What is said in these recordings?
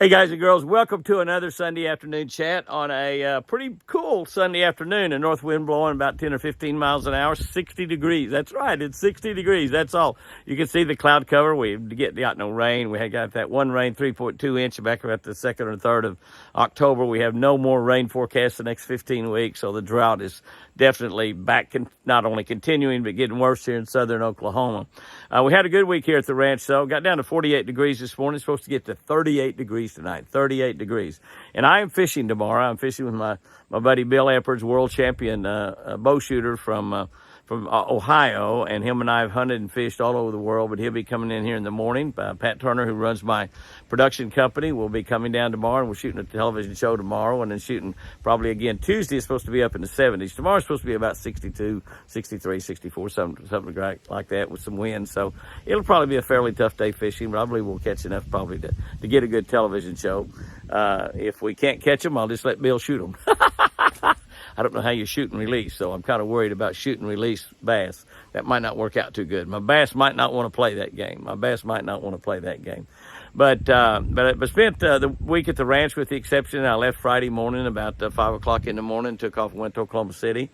Hey guys and girls, welcome to another Sunday afternoon chat on a pretty cool Sunday afternoon. A north wind blowing about 10 or 15 miles an hour, 60 degrees. That's right, it's 60 degrees. That's all. You can see the cloud cover. We got no rain. We had got that one rain, 3.2 inch back about the 2nd or 3rd of October. We have no more rain forecast the next 15 weeks, so the drought is definitely back, not only continuing, but getting worse here in southern Oklahoma. We had a good week here at the ranch, though. Got down to 48 degrees this morning. It's supposed to get to 38 degrees tonight, 38 degrees. And I am fishing tomorrow. I'm fishing with my buddy Bill Epperds, world champion bow shooter from Ohio, and him and I have hunted and fished all over the world, but he'll be coming in here in the morning. Pat Turner, who runs my production company, will be coming down tomorrow, and we're shooting a television show tomorrow, and then shooting probably again Tuesday. It's supposed to be up in the 70s. Tomorrow's supposed to be about 62, 63, 64, something like that with some wind. So it'll probably be a fairly tough day fishing, but I believe we'll catch enough probably to get a good television show. If we can't catch them, I'll just let Bill shoot them. I don't know how you shoot and release, so I'm kind of worried about shoot and release bass. That might not work out too good. My bass might not want to play that game. But spent the week at the ranch with the exception. I left Friday morning about 5 o'clock in the morning, took off and went to Oklahoma City.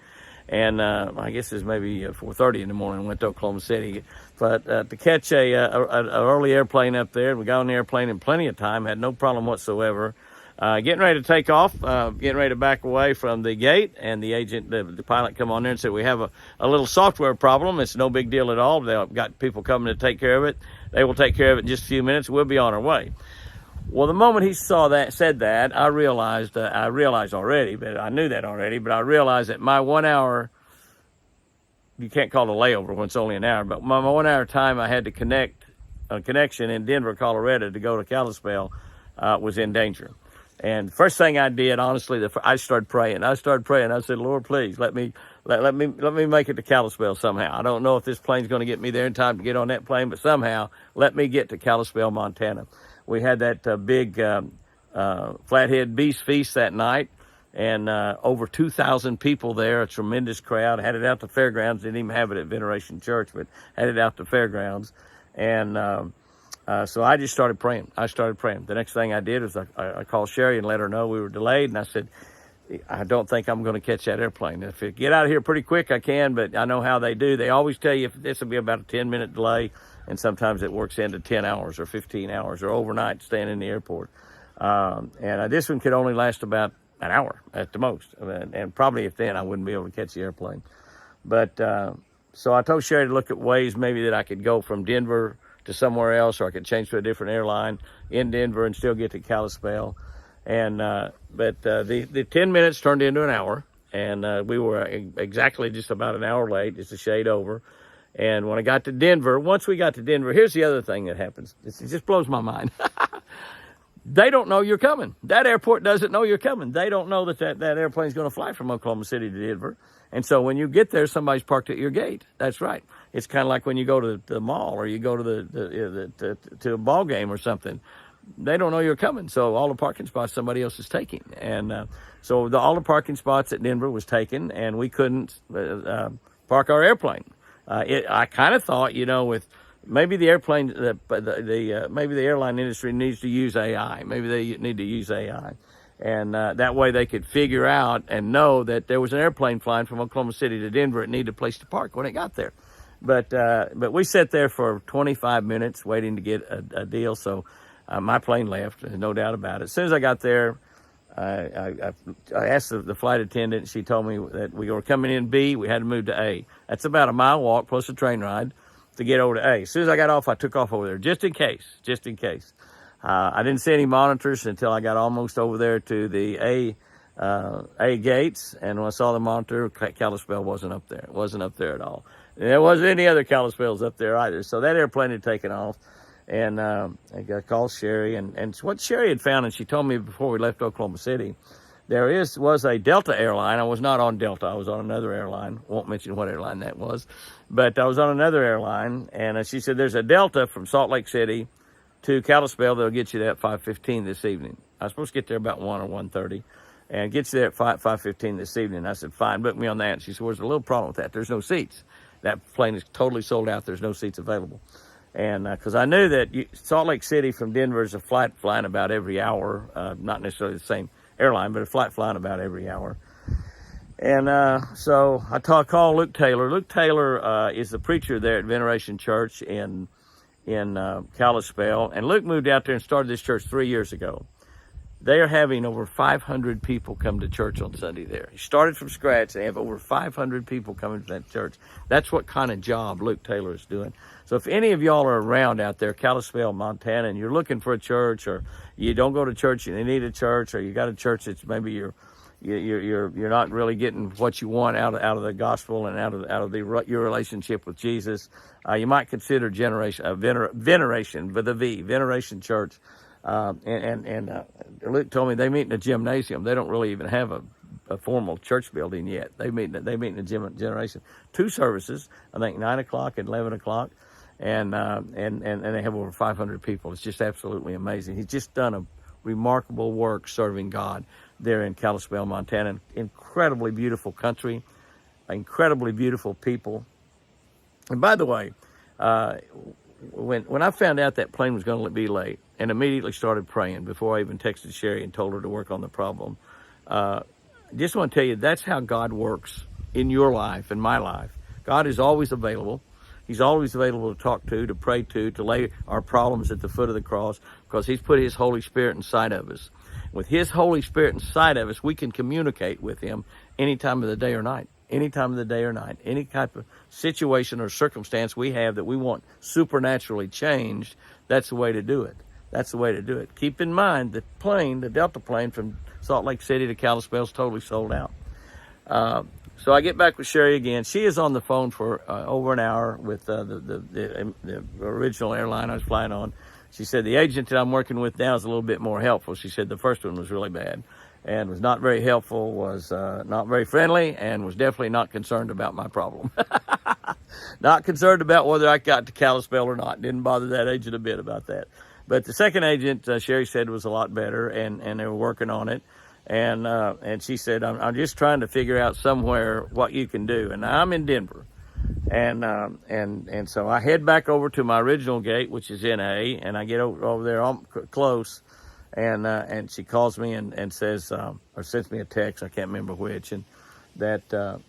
And I guess it's maybe 4:30 in the morning, went to Oklahoma City. But to catch an early airplane up there, we got on the airplane in plenty of time, had no problem whatsoever. Getting ready to take off, getting ready to back away from the gate, and the agent, the pilot, come on there and said, we have a little software problem. It's no big deal at all. They've got people coming to take care of it. They will take care of it in just a few minutes. We'll be on our way. Well, the moment he said that, I realized already, but I knew that already, but I realized that my 1 hour, you can't call it a layover when it's only an hour, but my 1 hour time I had to connect a connection in Denver, Colorado to go to Kalispell was in danger. And first thing I did, honestly, I started praying. I said, Lord, please let me make it to Kalispell somehow. I don't know if this plane's going to get me there in time to get on that plane, but somehow let me get to Kalispell, Montana. We had that big Flathead Beast Feast that night, and over 2,000 people there, a tremendous crowd. Had it out to fairgrounds. Didn't even have it at Veneration Church, but had it out to fairgrounds. And so I just started praying. The next thing I did was I called Sherry and let her know we were delayed. And I said, I don't think I'm going to catch that airplane. If it get out of here pretty quick, I can, but I know how they do. They always tell you this will be about a 10-minute delay, and sometimes it works into 10 hours or 15 hours or overnight staying in the airport. And this one could only last about an hour at the most. And probably if then I wouldn't be able to catch the airplane. But so I told Sherry to look at ways maybe that I could go from Denver to somewhere else, or I could change to a different airline in Denver and still get to Kalispell. And but the 10 minutes turned into an hour, and we were exactly just about an hour late, just a shade over. And when I got to Denver, once we got to Denver, here's the other thing that happens. It just blows my mind. They don't know you're coming. That airport doesn't know you're coming. They don't know that airplane's going to fly from Oklahoma City to Denver. And so when you get there, somebody's parked at your gate. That's right. It's kind of like when you go to the mall or you go to to a ball game or something. They don't know you're coming. So all the parking spots somebody else is taking. And so all the parking spots at Denver was taken, and we couldn't park our airplane. I kind of thought, with maybe the airplane, maybe the airline industry needs to use AI. Maybe they need to use AI. And that way they could figure out and know that there was an airplane flying from Oklahoma City to Denver. It needed a place to park when it got there. But we sat there for 25 minutes waiting to get a deal. So my plane left, no doubt about it. As soon as I got there, I asked the flight attendant. She told me that we were coming in B. We had to move to A. That's about a mile walk plus a train ride to get over to A. As soon as I got off, I took off over there just in case. I didn't see any monitors until I got almost over there to the A gates, and when I saw the monitor, Kalispell wasn't up there. It wasn't up there at all. And there wasn't any other Kalispells up there either. So that airplane had taken off, and I called Sherry, and what Sherry had found, and she told me before we left Oklahoma City, was a Delta airline. I was not on Delta. I was on another airline. Won't mention what airline that was, but I was on another airline, and she said there's a Delta from Salt Lake City to Kalispell that'll get you there at 5:15 this evening. I was supposed to get there about 1 or 1:30, and get you there at 5:15 this evening. I said, fine, book me on that. And she said, well, there's a little problem with that. There's no seats. That plane is totally sold out. There's no seats available. And because I knew that Salt Lake City from Denver is a flight flying about every hour, not necessarily the same airline, but a flight flying about every hour. And so I called Luke Taylor. Luke Taylor is the preacher there at Veneration Church in Kalispell. And Luke moved out there and started this church 3 years ago. They are having over 500 people come to church on Sunday there. He started from scratch. They have over 500 people coming to that church. That's what kind of job Luke Taylor is doing. So if any of y'all are around out there, Kalispell, Montana, and you're looking for a church, or you don't go to church and you need a church, or you got a church that's maybe you're not really getting what you want out of the gospel and out of your relationship with Jesus, you might consider Veneration with a V, Veneration Church. Luke told me they meet in a gymnasium. They don't really even have a formal church building yet. They meet in a gymnasium. 2 services, I think 9 o'clock and 11 o'clock, and they have over 500 people. It's just absolutely amazing. He's just done a remarkable work serving God there in Kalispell, Montana. Incredibly beautiful country, incredibly beautiful people. And by the way, when I found out that plane was going to be late, and immediately started praying before I even texted Sherry and told her to work on the problem, just want to tell you, that's how God works in your life and my life. God is always available. He's always available to talk to pray to lay our problems at the foot of the cross, because he's put his Holy Spirit inside of us. With his Holy Spirit inside of us, we can communicate with him any time of the day or night. Any time of the day or night. Any type of situation or circumstance we have that we want supernaturally changed, that's the way to do it. That's the way to do it. Keep in mind, the Delta plane from Salt Lake City to Kalispell is totally sold out. So I get back with Sherry again. She is on the phone for over an hour with the original airline I was flying on. She said, the agent that I'm working with now is a little bit more helpful. She said the first one was really bad and was not very helpful, was not very friendly, and was definitely not concerned about my problem. Not concerned about whether I got to Kalispell or not. Didn't bother that agent a bit about that. But the second agent, Sherry said, was a lot better, and they were working on it. And she said, I'm just trying to figure out somewhere what you can do. And I'm in Denver. And so I head back over to my original gate, which is NA, and I get over there close, and she calls me and says, or sends me a text, I can't remember which, and that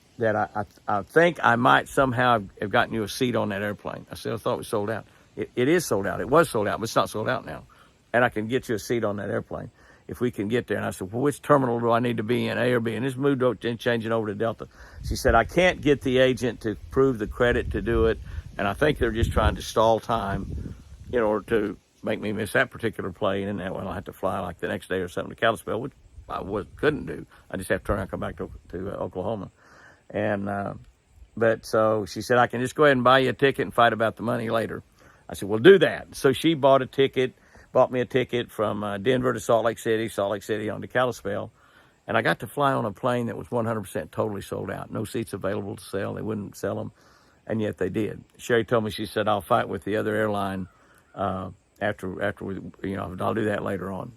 I think I might somehow have gotten you a seat on that airplane. I said, I thought it was sold out. It is sold out. It was sold out, but it's not sold out now. And I can get you a seat on that airplane if we can get there. And I said, well, which terminal do I need to be in, A or B? And this moved over and changing over to Delta. She said, I can't get the agent to prove the credit to do it, and I think they're just trying to stall time in order to make me miss that particular plane, and that one I'll have to fly like the next day or something to Kalispell, which I couldn't do. I just have to turn around and come back to Oklahoma. And but so she said, I can just go ahead and buy you a ticket and fight about the money later. I said, well, do that. So she bought me a ticket from Denver to Salt Lake City on to Kalispell. And I got to fly on a plane that was 100% totally sold out. No seats available to sell. They wouldn't sell them. And yet they did. Sherry told me, she said, I'll fight with the other airline after we, I'll do that later on.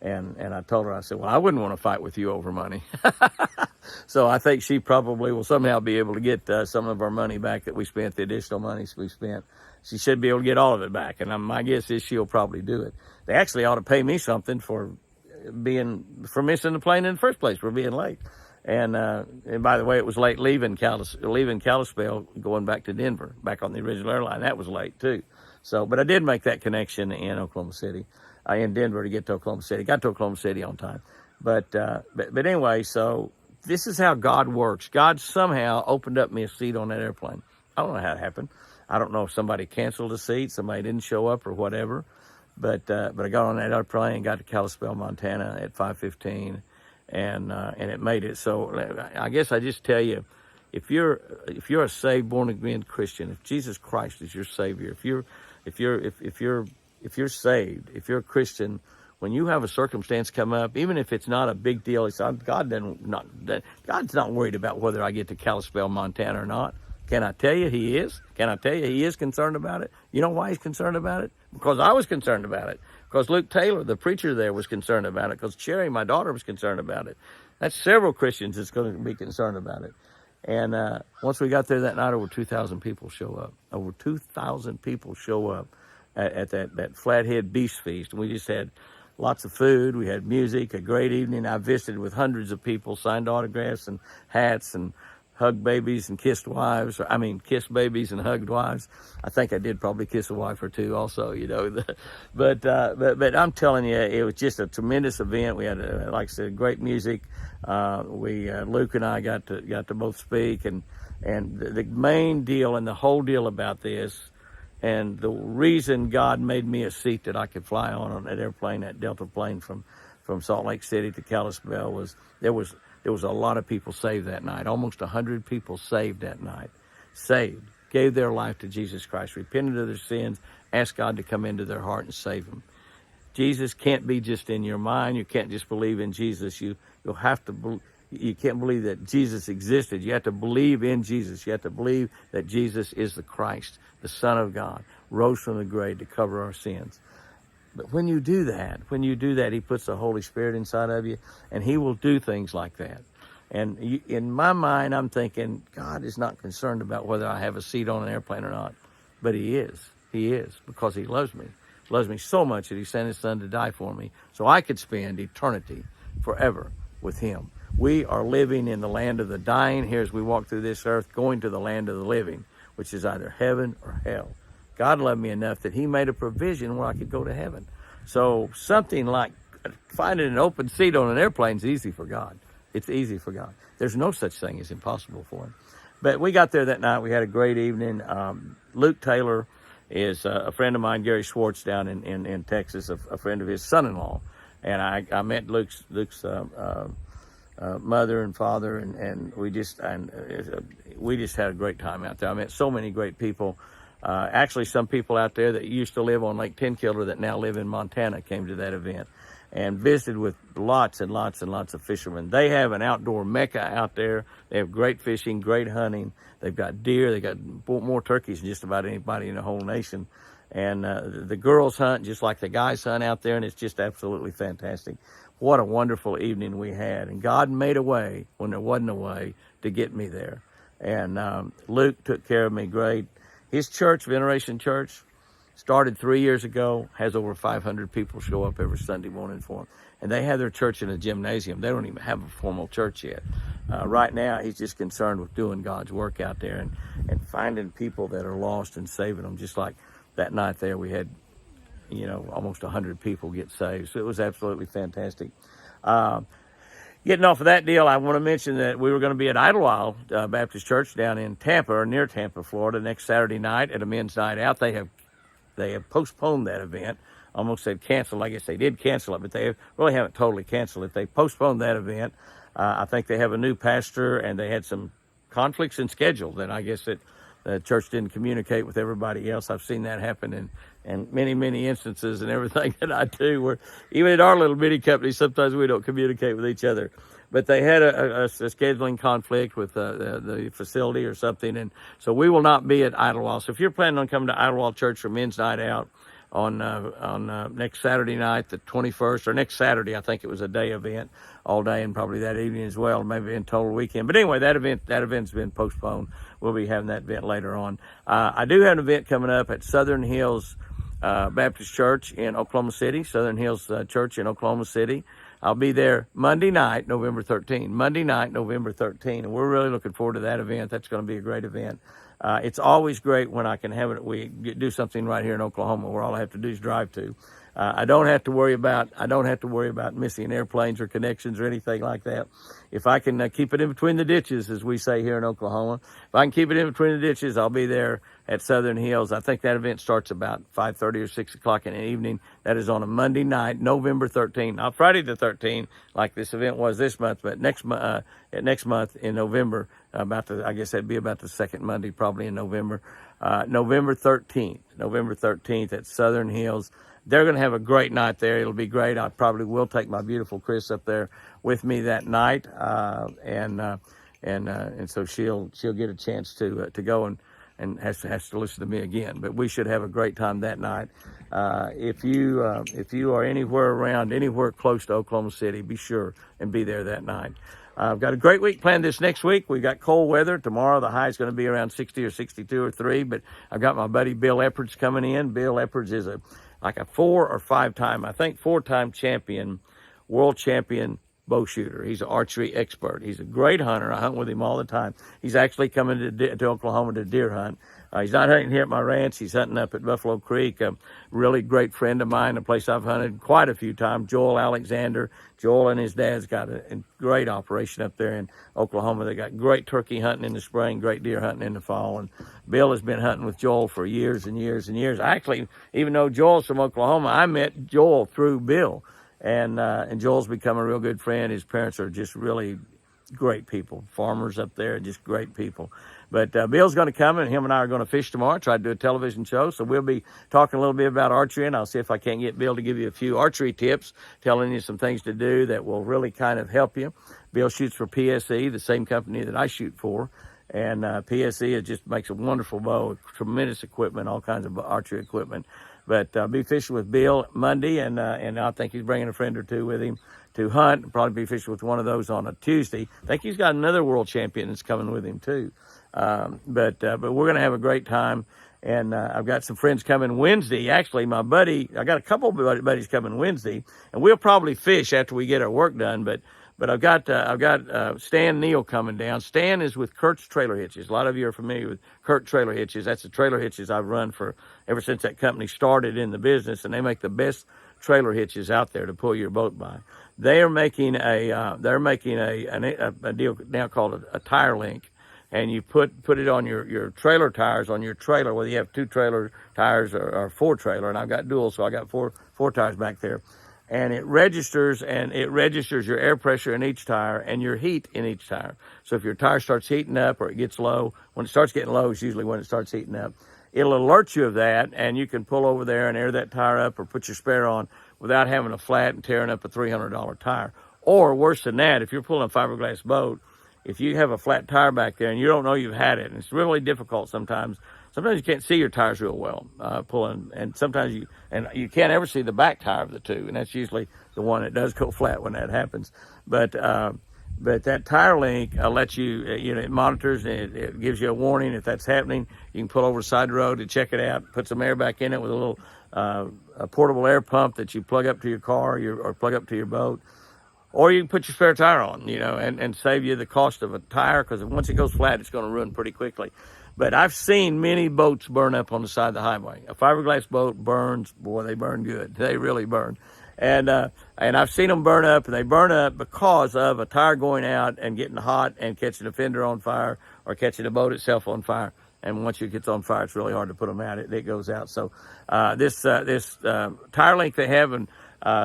And I told her, I said, well, I wouldn't want to fight with you over money. So I think she probably will somehow be able to get some of our money back that we spent, the additional money we spent. She should be able to get all of it back. And my guess is she'll probably do it. They actually ought to pay me something for missing the plane in the first place, for being late. And by the way, it was late leaving Kalispell, going back to Denver, back on the original airline. That was late too. So, but I did make that connection in Oklahoma City, in Denver to get to Oklahoma City. Got to Oklahoma City on time. But anyway, so this is how God works. God somehow opened up me a seat on that airplane. I don't know how it happened. I don't know if somebody canceled a seat, somebody didn't show up or whatever. But I got on that airplane and got to Kalispell, Montana at 5:15, and it made it. So I guess I just tell you, if you're a saved, born again Christian, if Jesus Christ is your Savior, if you're saved, if you're a Christian, when you have a circumstance come up, even if it's not a big deal, God's not worried about whether I get to Kalispell, Montana or not. Can I tell you he is? Can I tell you he is concerned about it? You know why he's concerned about it? Because I was concerned about it. Because Luke Taylor, the preacher there, was concerned about it. Because Cherry, my daughter, was concerned about it. That's several Christians that's going to be concerned about it. And once we got there that night, over 2,000 people show up. Over 2,000 people show up at that Flathead Beast Feast. And we just had lots of food. We had music, a great evening. I visited with hundreds of people, signed autographs and hats, and hugged babies and kissed wives. Kissed babies and hugged wives. I think I did probably kiss a wife or two also, But I'm telling you, it was just a tremendous event. We had, like I said, great music. Luke and I got to both speak, and the main deal and the whole deal about this, and the reason God made me a seat that I could fly on that airplane, that Delta plane from Salt Lake City to Kalispell, was there was a lot of people saved that night. Almost 100 people saved that night. Saved. Gave their life to Jesus Christ. Repented of their sins. Asked God to come into their heart and save them. Jesus can't be just in your mind. You can't just believe in Jesus. You can't believe that Jesus existed. You have to believe in Jesus. You have to believe that Jesus is the Christ, the Son of God, rose from the grave to cover our sins. But when you do that, He puts the Holy Spirit inside of you, and He will do things like that. And in my mind, I'm thinking, God is not concerned about whether I have a seat on an airplane or not. But He is. He is, because He loves me. He loves me so much that He sent His Son to die for me so I could spend eternity forever with Him. We are living in the land of the dying here as we walk through this earth, going to the land of the living, which is either heaven or hell. God loved me enough that He made a provision where I could go to heaven. So something like finding an open seat on an airplane is easy for God. It's easy for God. There's no such thing as impossible for Him. But we got there that night. We had a great evening. Luke Taylor is a friend of mine, Gary Schwartz, down in Texas, a friend of his son-in-law. And I met Luke's mother and father, and we just had a great time out there. I met so many great people. Actually, some people out there that used to live on Lake Tenkiller that now live in Montana came to that event and visited with lots and lots and lots of fishermen. They have an outdoor mecca out there. They have great fishing, great hunting. They've got deer. They got more turkeys than just about anybody in the whole nation. And the girls hunt just like the guys hunt out there, and it's just absolutely fantastic. What a wonderful evening we had. And God made a way when there wasn't a way to get me there. And Luke took care of me great. His church, Veneration Church, started 3 years ago, has over 500 people show up every Sunday morning for him. And they have their church in a gymnasium. They don't even have a formal church yet. Right now, he's just concerned with doing God's work out there and finding people that are lost and saving them. Just like that night there, we had, almost 100 people get saved. So it was absolutely fantastic. Getting off of that deal, I want to mention that we were going to be at Idlewild Baptist Church down in Tampa, or near Tampa, Florida, next Saturday night at a men's night out. They have postponed that event. Almost said canceled. I guess they did cancel it, but they really haven't totally canceled it. They postponed that event. I think they have a new pastor, and they had some conflicts in schedule that I guess that the church didn't communicate with everybody else. I've seen that happen in many, many instances and everything that I do, where even at our little bitty company, sometimes we don't communicate with each other. But they had a scheduling conflict with the facility or something, and so we will not be at Idlewild. So if you're planning on coming to Idlewild Church for men's night out on next Saturday night, the 21st, or next Saturday, I think it was a day event, all day and probably that evening as well, maybe in total weekend. But anyway, that event's been postponed. We'll be having that event later on. I do have an event coming up at Southern Hills Baptist Church in Oklahoma City, Southern Hills Church in Oklahoma City. I'll be there Monday night, November 13. Monday night, November 13. And we're really looking forward to that event. That's going to be a great event. It's always great when I can have it. We do something right here in Oklahoma where all I have to do is drive to. I don't have to worry about missing airplanes or connections or anything like that. If I can keep it in between the ditches, as we say here in Oklahoma, if I can keep it in between the ditches, I'll be there at Southern Hills. I think that event starts about 5:30 or 6 o'clock in the evening. That is on a Monday night, November 13th. Not Friday the 13th, like this event was this month, but next month in November, I guess that'd be about the second Monday probably in November. November 13th at Southern Hills. They're going to have a great night there. It'll be great. I probably will take my beautiful Chris up there with me that night, and so she'll get a chance to go and has to listen to me again. But we should have a great time that night. If you are anywhere close to Oklahoma City, be sure and be there that night. I've got a great week planned this next week. We've got cold weather. Tomorrow the high is going to be around 60 or 62 or 3, but I've got my buddy Bill Eppards coming in. Bill Eppards is like a 4 or 5 time, I think 4-time champion, world champion bow shooter. He's an archery expert. He's a great hunter. I hunt with him all the time. He's actually coming to Oklahoma to deer hunt. He's not hunting here at my ranch. He's hunting up at Buffalo Creek. A really great friend of mine, a place I've hunted quite a few times, Joel Alexander. Joel and his dad's got a great operation up there in Oklahoma. They got great turkey hunting in the spring, great deer hunting in the fall. And Bill has been hunting with Joel for years and years and years. Actually, even though Joel's from Oklahoma, I met Joel through Bill. And Joel's become a real good friend. His parents are just really great people, farmers up there, just great people. But Bill's going to come, and him and I are going to fish tomorrow, try to do a television show. So we'll be talking a little bit about archery, and I'll see if I can't get Bill to give you a few archery tips, telling you some things to do that will really kind of help you. Bill shoots for PSE, the same company that I shoot for. And PSE, it just makes a wonderful bow, tremendous equipment, all kinds of archery equipment. But I'll be fishing with Bill Monday, and I think he's bringing a friend or two with him to hunt. I'll probably be fishing with one of those on a Tuesday. I think he's got another world champion that's coming with him too. But we're going to have a great time. And I've got some friends coming Wednesday. Actually, my buddy, I got a couple of buddies coming Wednesday, and we'll probably fish after we get our work done. But I've got Stan Neal coming down. Stan is with Kurt's Trailer Hitches. A lot of you are familiar with Kurt Trailer Hitches. That's the trailer hitches I've run for ever since that company started in the business, and they make the best trailer hitches out there to pull your boat by. They are making a deal now called a tire link, and you put it on your trailer tires on your trailer, whether you have 2 trailer tires or 4 trailer, and I've got dual, so I got four tires back there. And it registers your air pressure in each tire and your heat in each tire. So if your tire starts heating up or it gets low, when it starts getting low is usually when it starts heating up. It'll alert you of that, and you can pull over there and air that tire up or put your spare on without having a flat and tearing up a $300 tire. Or worse than that, if you're pulling a fiberglass boat, if you have a flat tire back there and you don't know you've had it, and it's really difficult sometimes. Sometimes you can't see your tires real well pulling, and sometimes you can't ever see the back tire of the two, and that's usually the one that does go flat when that happens. But that tire link lets you, it monitors and it gives you a warning if that's happening. You can pull over the side of the road to check it out, put some air back in it with a little a portable air pump that you plug up to your car or plug up to your boat. Or you can put your spare tire on, and save you the cost of a tire, because once it goes flat, it's going to ruin pretty quickly. But I've seen many boats burn up on the side of the highway. A fiberglass boat burns, boy, they burn good. They really burn. And I've seen them burn up, and they burn up because of a tire going out and getting hot and catching a fender on fire or catching the boat itself on fire. And once it gets on fire, it's really hard to put them out. It goes out. So this tire link they have, and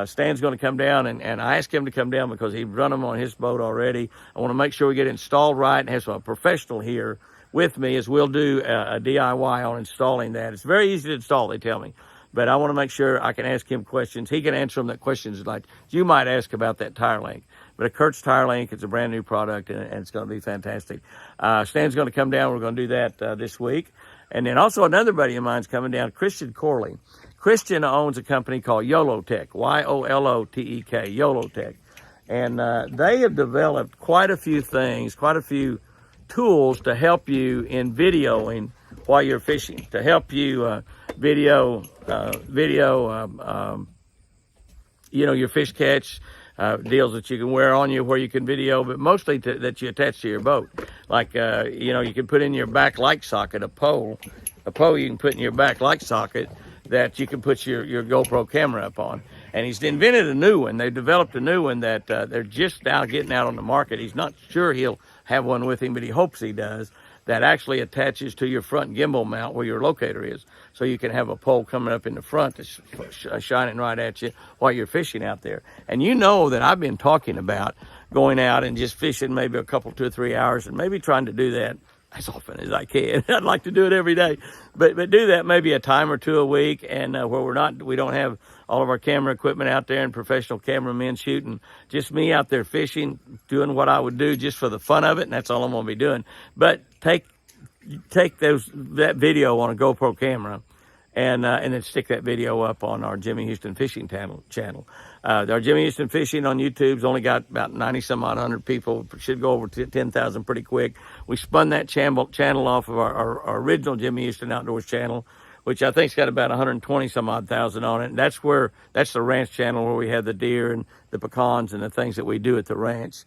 Stan's going to come down, and I asked him to come down because he'd run them on his boat already. I want to make sure we get it installed right and have some professional here with me, as we'll do a DIY on installing that. It's very easy to install, they tell me. But I want to make sure I can ask him questions. He can answer them that questions like you might ask about that tire link. But a Kurt's Tire Link, it's a brand new product, and it's going to be fantastic. Stan's going to come down. We're going to do that this week. And then also another buddy of mine's coming down, Christian Corley. Christian owns a company called YOLOTech, YOLOTEK, YOLOTech. And they have developed quite a few things, quite a few tools to help you in videoing while you're fishing, to help you video your fish catch, deals that you can wear on you where you can video, but mostly that you attach to your boat. Like, you can put in your back light socket, a pole you can put in your back light socket that you can put your GoPro camera up on. And he's invented a new one. They've developed a new one that they're just now getting out on the market. He's not sure he'll have one with him, but he hopes he does, that actually attaches to your front gimbal mount where your locator is. So you can have a pole coming up in the front that's shining right at you while you're fishing out there. And you know that I've been talking about going out and just fishing maybe a couple, 2 or 3 hours, and maybe trying to do that as often as I can. I'd like to do it every day, but do that maybe a time or two a week, and where we don't have all of our camera equipment out there and professional cameramen shooting, just me out there fishing, doing what I would do just for the fun of it, and that's all I'm going to be doing. But take that video on a GoPro camera and then stick that video up on our Jimmy Houston Fishing channel. Our Jimmy Houston Fishing on YouTube's only got about 90 some odd hundred people. Should go over to 10,000 pretty quick. We spun that channel off of our original Jimmy Houston Outdoors channel, which I think's got about 120 some odd thousand on it. And that's the ranch channel where we have the deer and the pecans and the things that we do at the ranch.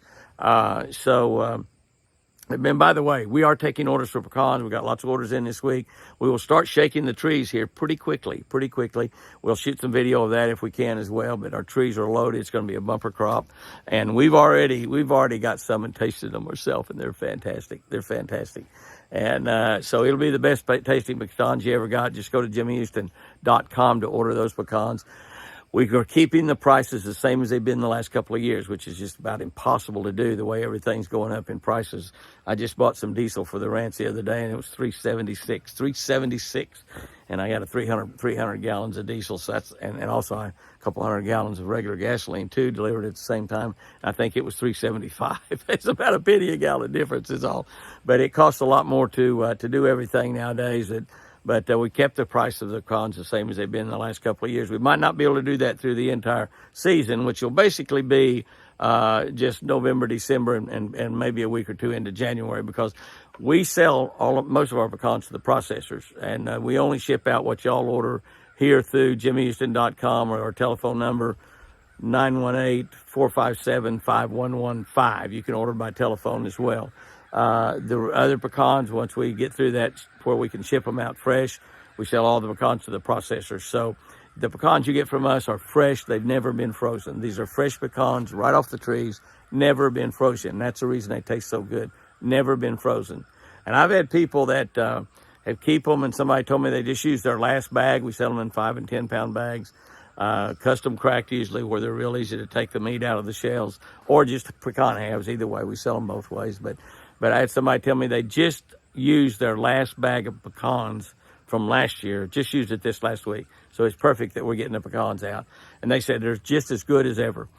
And by the way, we are taking orders for pecans. We've got lots of orders in this week. We will start shaking the trees here pretty quickly. We'll shoot some video of that if we can as well, but our trees are loaded. It's going to be a bumper crop. And we've already got some and tasted them ourselves, and they're fantastic. And so it'll be the best tasting pecans you ever got. Just go to jimmyhouston.com to order those pecans. We are keeping the prices the same as they've been the last couple of years, which is just about impossible to do the way everything's going up in prices. I just bought some diesel for the ranch the other day, and it was $3.76, and I got a 300 gallons of diesel. So that's and also a couple hundred gallons of regular gasoline too, delivered at the same time. I think it was $3.75. It's about a penny a gallon difference is all, but it costs a lot more to do everything nowadays. But we kept the price of the pecans the same as they've been in the last couple of years. We might not be able to do that through the entire season, which will basically be just November, December, and maybe a week or two into January, because we sell most of our pecans to the processors, and we only ship out what y'all order here through jimmyhouston.com or our telephone number 918-457-5115. You can order by telephone as well. The other pecans, once we get through that where we can ship them out fresh, we sell all the pecans to the processors. So the pecans you get from us are fresh. They've never been frozen. These are fresh pecans right off the trees, never been frozen. That's the reason they taste so good. Never been frozen. And I've had people that have keep them, and somebody told me they just use their last bag. We sell them in 5 and 10 pound bags, custom cracked usually, where they're real easy to take the meat out of the shells, or just pecan halves. Either way, we sell them both ways. But I had somebody tell me they just used their last bag of pecans from last year, just used it this last week. So it's perfect that we're getting the pecans out. And they said they're just as good as ever.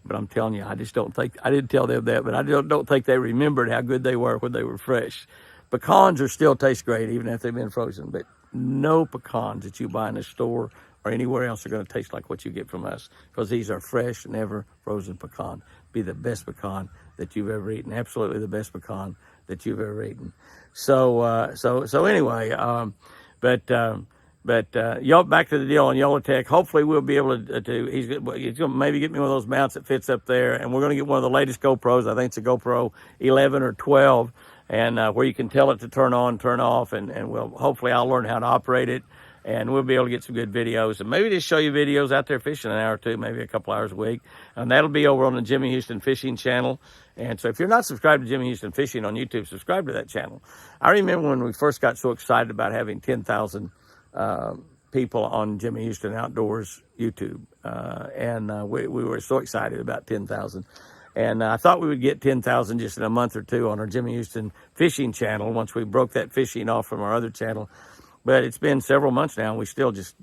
But I'm telling you, I didn't tell them that, but I don't think they remembered how good they were when they were fresh. Pecans still taste great, even if they've been frozen. But no pecans that you buy in a store or anywhere else are going to taste like what you get from us, because these are fresh, never frozen pecan. Be the best pecan that you've ever eaten. Absolutely the best pecan that you've ever eaten. So anyway, y'all, back to the deal on Yellow Tech. Hopefully we'll be able to he's going to maybe get me one of those mounts that fits up there, and we're going to get one of the latest GoPros. I think it's a GoPro 11 or 12, and where you can tell it to turn on, turn off, and hopefully I'll learn how to operate it, and we'll be able to get some good videos, and maybe just show you videos out there fishing an hour or two, maybe a couple hours a week. And that'll be over on the Jimmy Houston Fishing channel. And so if you're not subscribed to Jimmy Houston Fishing on YouTube, subscribe to that channel. I remember when we first got so excited about having 10,000 people on Jimmy Houston Outdoors YouTube. We were so excited about 10,000. And I thought we would get 10,000 just in a month or two on our Jimmy Houston Fishing channel once we broke that fishing off from our other channel. But it's been several months now, and we're still just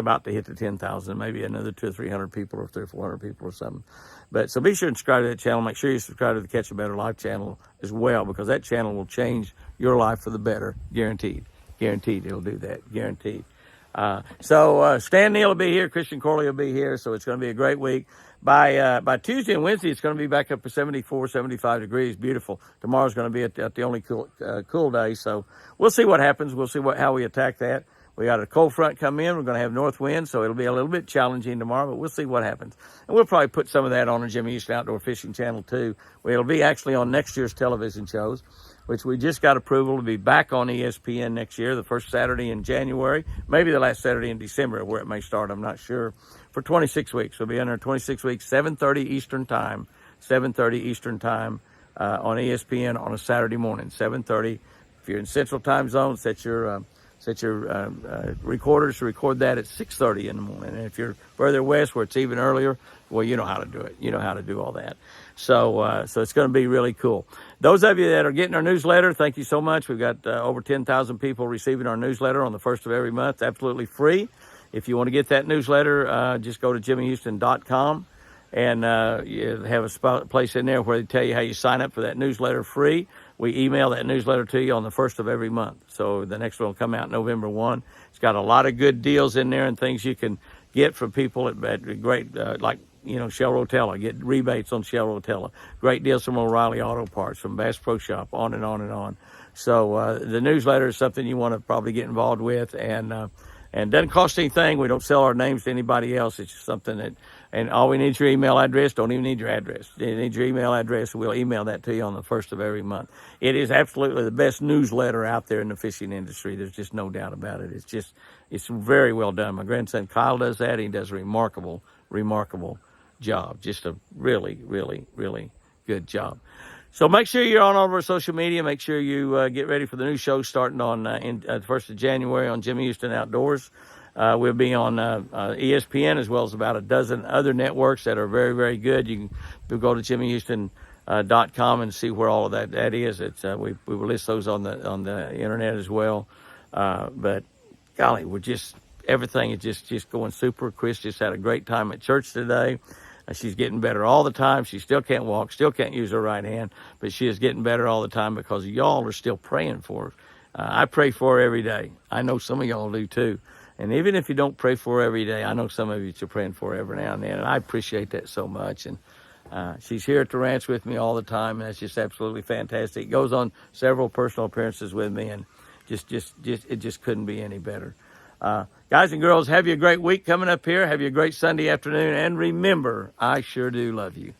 about to hit the 10,000, maybe another 200 or 300 people or 300 or 400 people or something. But so be sure and subscribe to that channel. Make sure you subscribe to the Catch a Better Life channel as well, because that channel will change your life for the better, guaranteed. Guaranteed it'll do that, guaranteed. Stan Neal will be here. Christian Corley will be here, so it's going to be a great week. By Tuesday and Wednesday, it's going to be back up to 74, 75 degrees. Beautiful. Tomorrow's going to be at the only cool day, so we'll see what happens. We'll see how we attack that. We got a cold front come in. We're going to have north wind, so it'll be a little bit challenging tomorrow, but we'll see what happens. And we'll probably put some of that on the Jimmy Houston Outdoor Fishing channel, too. It'll be actually on next year's television shows, which we just got approval to be back on ESPN next year, the first Saturday in January, maybe the last Saturday in December, where it may start, I'm not sure, for 26 weeks. We'll be under 26 weeks, 7:30 Eastern Time, 7:30 Eastern Time on ESPN on a Saturday morning, 7:30. If you're in Central Time Zone, set your recorders to record that at 6:30 in the morning. And if you're further west where it's even earlier, well, you know how to do it. You know how to do all that. So it's going to be really cool. Those of you that are getting our newsletter, thank you so much. We've got over 10,000 people receiving our newsletter on the first of every month, absolutely free. If you want to get that newsletter, just go to jimmyhouston.com and you have a place in there where they tell you how you sign up for that newsletter free. We email that newsletter to you on the first of every month. So the next one will come out November 1. It's got a lot of good deals in there and things you can get from people at great, like Shell Rotella, get rebates on Shell Rotella. Great deals from O'Reilly Auto Parts, from Bass Pro Shop, on and on and on. So the newsletter is something you want to probably get involved with, and doesn't cost anything. We don't sell our names to anybody else. It's just something that, and all we need is your email address. Don't even need your address. You need your email address. We'll email that to you on the first of every month. It is absolutely the best newsletter out there in the fishing industry. There's just no doubt about it. It's very well done. My grandson Kyle does that. He does a remarkable job. Just a really, really, really good job. So make sure you're on all of our social media. Make sure you get ready for the new show starting on the 1st of January on Jimmy Houston Outdoors. We'll be on ESPN, as well as about a dozen other networks that are very, very good. You can go to jimmyhouston.com and see where all of that is. We will list those on the internet as well. But golly, everything is just going super. Chris just had a great time at church today. She's getting better all the time. She still can't walk, still can't use her right hand, but she is getting better all the time because y'all are still praying for her. I pray for her every day. I know some of y'all do too. And even if you don't pray for her every day, I know some of you are praying for her every now and then, and I appreciate that so much. And she's here at the ranch with me all the time, and that's just absolutely fantastic. Goes on several personal appearances with me, and it just couldn't be any better. Guys and girls, have you a great week coming up here. Have you a great Sunday afternoon. And remember, I sure do love you.